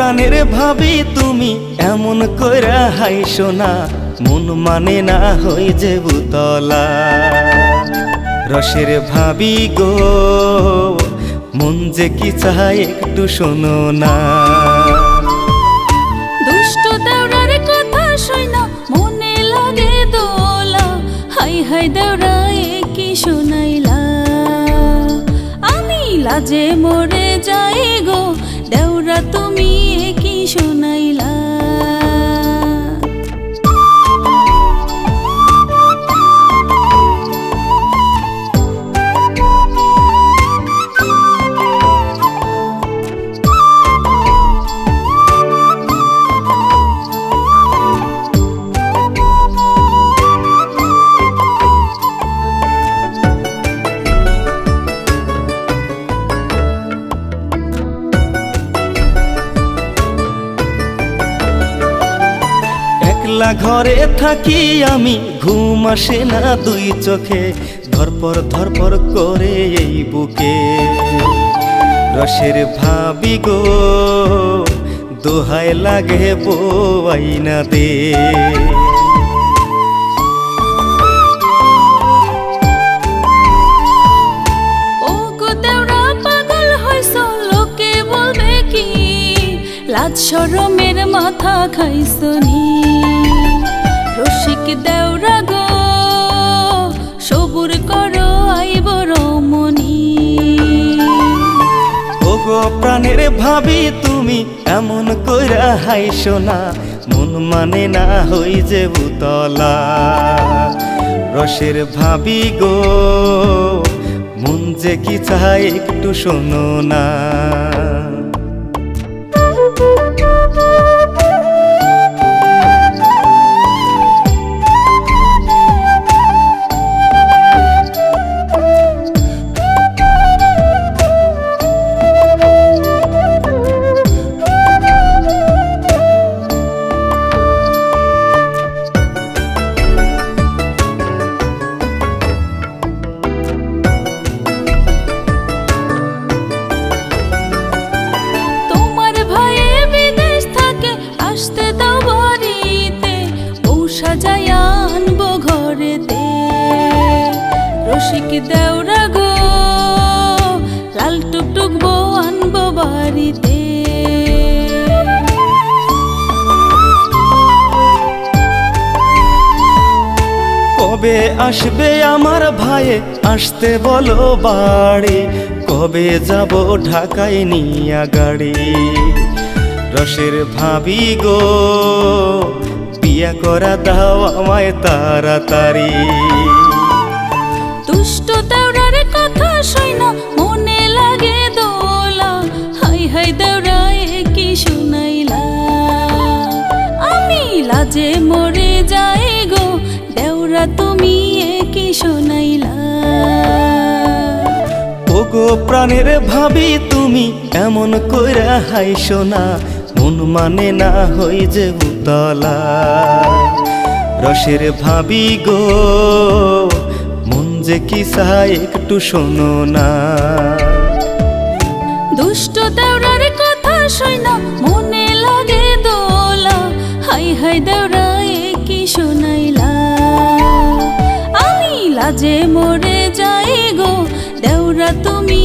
প্রাণের ভাবি তুমি এমন কইরা হাইসো না, মন মানে না হই যে বুতলা। রসের ভাবি গো মন যে কি চায় একটু শোনো না। দুষ্ট দেওরার কথা শুনা মনে লাগে দোলা, হাই হাই দেওরা কি শোনাইলা। আমি লাজে মরে যাই গো দেওরা তুমি কি শোনাইলা। একলা ঘরে থাকি আমি, ঘুম আসে না দুই চোখে, ধরপর করে এই বুকে। রসের ভাবি গো দোহাই লাগে বই না দে। ও গো দেওরা পাগল হইছো লোকে বলবে কি, লাজ শরমের মাথা খাইছো নি। রসিক দেওরা গো সবুর করো আইব রমণী। ও গো প্রাণের ভাবি তুমি এমন কইরা হাইসো না, মন মানে না হই যে বুতলা। রসের ভাবি গো মন যে কি চায় একটু শোনো না। রসিক দেওরা গো লাল টুকটুক বউ আনবো বাড়িতে। কবে আসবে আমার ভাইয়ে আসতে বলো বাড়ি, কবে যাব ঢাকায় নিয়া গাড়ি। রসের ভাবি গো বিয়া করা দাও আমায় তাড়াতাড়ি। দুষ্ট দেওরার কথা শুনা মনে লাগে দোলা, হাই হাই দেওরা কি শুনাইলা। আমি লাজে মরে যাই গো দেওরা তুমি কি শুনাইলা। ও গো প্রাণের ভাবি তুমি এমন কইরা হাইসো না, মন মানে না হই যে বুতলা। রসের ভাবি গো মন যে কি চায় একটু শোনো না। দুষ্ট দেওরার কথা শুনা মনে লাগে দোলা, হাই হাই দেওরা কি শুনাইলা। আমি লাজে মরে যাই গো দেওরা তুমি